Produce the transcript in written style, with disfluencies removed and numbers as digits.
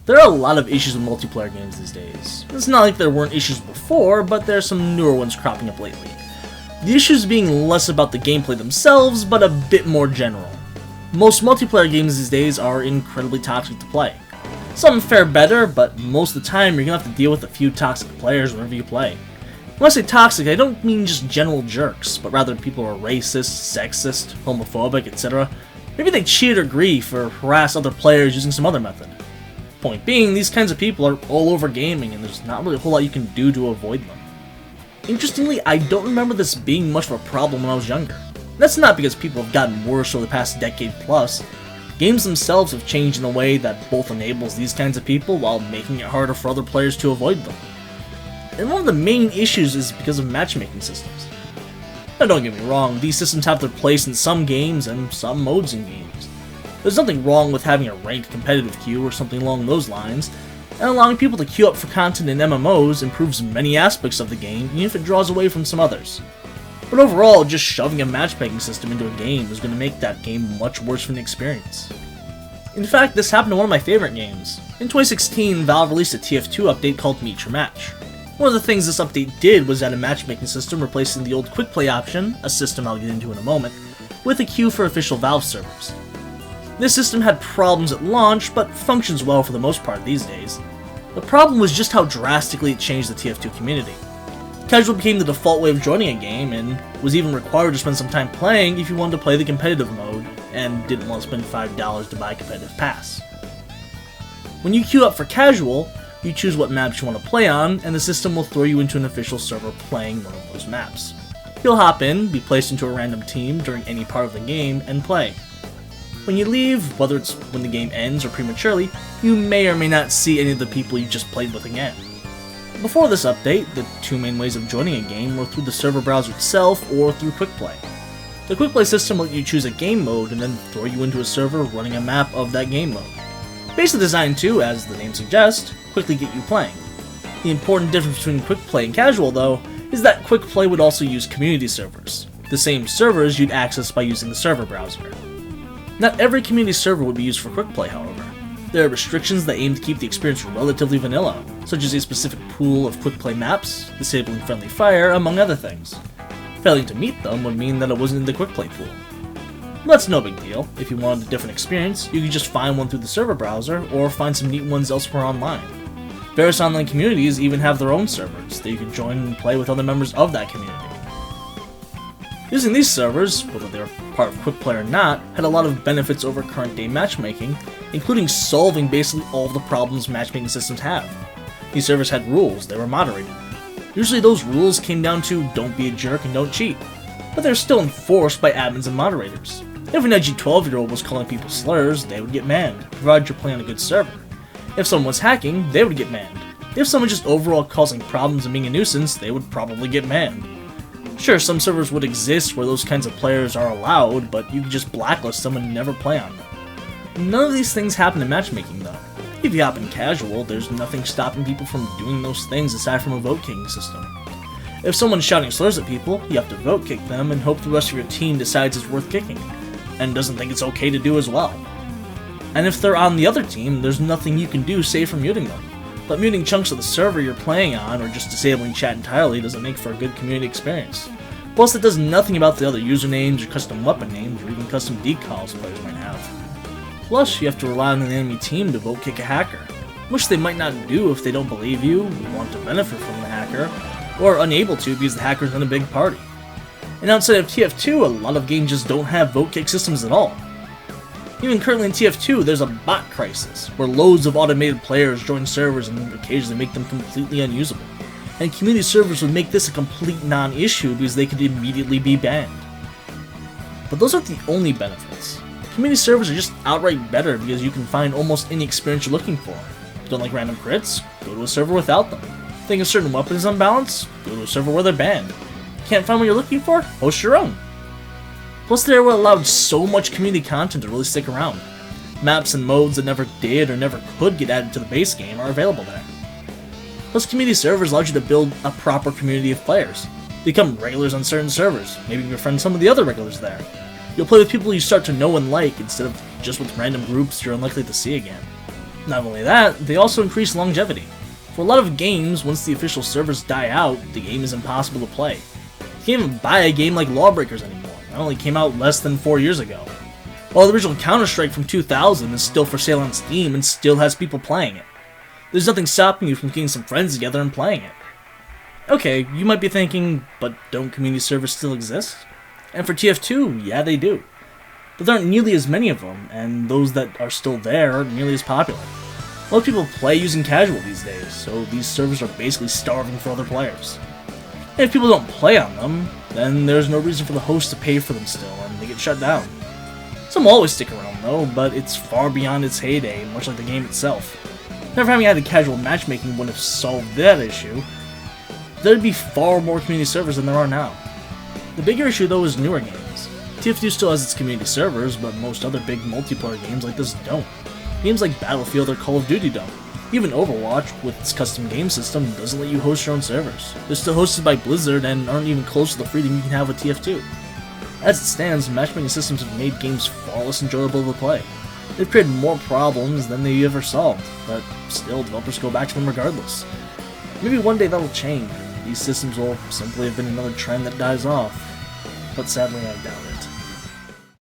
There are a lot of issues with multiplayer games these days. It's not like there weren't issues before, but there are some newer ones cropping up lately. The issues being less about the gameplay themselves, but a bit more general. Most multiplayer games these days are incredibly toxic to play. Some fare better, but most of the time you're gonna have to deal with a few toxic players whenever you play. When I say toxic, I don't mean just general jerks, but rather people who are racist, sexist, homophobic, etc. Maybe they cheat or grief or harass other players using some other method. Point being, these kinds of people are all over gaming and there's not really a whole lot you can do to avoid them. Interestingly, I don't remember this being much of a problem when I was younger. That's not because people have gotten worse over the past decade plus. Games themselves have changed in a way that both enables these kinds of people while making it harder for other players to avoid them. And one of the main issues is because of matchmaking systems. Now don't get me wrong, these systems have their place in some games and some modes in games. There's nothing wrong with having a ranked competitive queue or something along those lines, and allowing people to queue up for content in MMOs improves many aspects of the game even if it draws away from some others. But overall, just shoving a matchmaking system into a game is going to make that game much worse for the experience. In fact, this happened to one of my favorite games. In 2016, Valve released a TF2 update called Meet Your Match. One of the things this update did was add a matchmaking system replacing the old quick play option, a system I'll get into in a moment, with a queue for official Valve servers. This system had problems at launch, but functions well for the most part these days. The problem was just how drastically it changed the TF2 community. Casual became the default way of joining a game, and was even required to spend some time playing if you wanted to play the competitive mode, and didn't want to spend $5 to buy a competitive pass. When you queue up for casual, you choose what maps you want to play on, and the system will throw you into an official server playing one of those maps. You'll hop in, be placed into a random team during any part of the game, and play. When you leave, whether it's when the game ends or prematurely, you may or may not see any of the people you just played with again. Before this update, the two main ways of joining a game were through the server browser itself or through Quick Play. The Quick Play system will let you choose a game mode and then throw you into a server running a map of that game mode. Basically designed to, as the name suggests, quickly get you playing. The important difference between Quick Play and Casual, though, is that Quick Play would also use community servers, the same servers you'd access by using the server browser. Not every community server would be used for Quick Play, however. There are restrictions that aim to keep the experience relatively vanilla, such as a specific pool of Quick Play maps, disabling friendly fire, among other things. Failing to meet them would mean that it wasn't in the Quick Play pool. That's no big deal. If you wanted a different experience, you could just find one through the server browser, or find some neat ones elsewhere online. Various online communities even have their own servers that you can join and play with other members of that community. Using these servers, whether they're part of Quick Play or not, had a lot of benefits over current day matchmaking, including solving basically all of the problems matchmaking systems have. These servers had rules, they were moderated. Usually those rules came down to don't be a jerk and don't cheat, but they're still enforced by admins and moderators. If an edgy 12-year-old was calling people slurs, they would get banned, provided you're playing on a good server. If someone was hacking, they would get banned. If someone just overall causing problems and being a nuisance, they would probably get banned. Sure, some servers would exist where those kinds of players are allowed, but you could just blacklist them and never play on them. None of these things happen in matchmaking, though. If you hop in casual, there's nothing stopping people from doing those things aside from a vote-kicking system. If someone's shouting slurs at people, you have to vote-kick them and hope the rest of your team decides it's worth kicking, and doesn't think it's okay to do as well. And if they're on the other team, there's nothing you can do save for muting them. But muting chunks of the server you're playing on, or just disabling chat entirely, doesn't make for a good community experience. Plus, it does nothing about the other usernames or custom weapon names, or even custom decals players might have. Plus, you have to rely on the enemy team to vote kick a hacker, which they might not do if they don't believe you, want to benefit from the hacker, or are unable to because the hacker's in a big party. And outside of TF2, a lot of games just don't have vote kick systems at all. Even currently in TF2, there's a bot crisis, where loads of automated players join servers and occasionally make them completely unusable. And community servers would make this a complete non-issue because they could immediately be banned. But those aren't the only benefits. Community servers are just outright better because you can find almost any experience you're looking for. Don't like random crits? Go to a server without them. Think a certain weapon is unbalanced? Go to a server where they're banned. Can't find what you're looking for? Host your own. Plus, they were allowed so much community content to really stick around. Maps and modes that never did or never could get added to the base game are available there. Plus, community servers allowed you to build a proper community of players. Become regulars on certain servers, maybe befriend some of the other regulars there. You'll play with people you start to know and like instead of just with random groups you're unlikely to see again. Not only that, they also increase longevity. For a lot of games, once the official servers die out, the game is impossible to play. You can't even buy a game like Lawbreakers anymore. It only came out less than 4 years ago. While the original Counter-Strike from 2000 is still for sale on Steam and still has people playing it. There's nothing stopping you from getting some friends together and playing it. Okay, you might be thinking, but don't community servers still exist? And for TF2, yeah they do. But there aren't nearly as many of them, and those that are still there aren't nearly as popular. Most people play using casual these days, so these servers are basically starving for other players. And if people don't play on them, then there's no reason for the host to pay for them still, and they get shut down. Some will always stick around though, but it's far beyond its heyday, much like the game itself. Never having added casual matchmaking wouldn't have solved that issue. There'd be far more community servers than there are now. The bigger issue though is newer games. TF2 still has its community servers, but most other big multiplayer games like this don't. Games like Battlefield or Call of Duty don't. Even Overwatch, with its custom game system, doesn't let you host your own servers. They're still hosted by Blizzard and aren't even close to the freedom you can have with TF2. As it stands, matchmaking systems have made games far less enjoyable to play. They've created more problems than they ever solved, but still, developers go back to them regardless. Maybe one day that'll change, and these systems will simply have been another trend that dies off, but sadly I doubt it.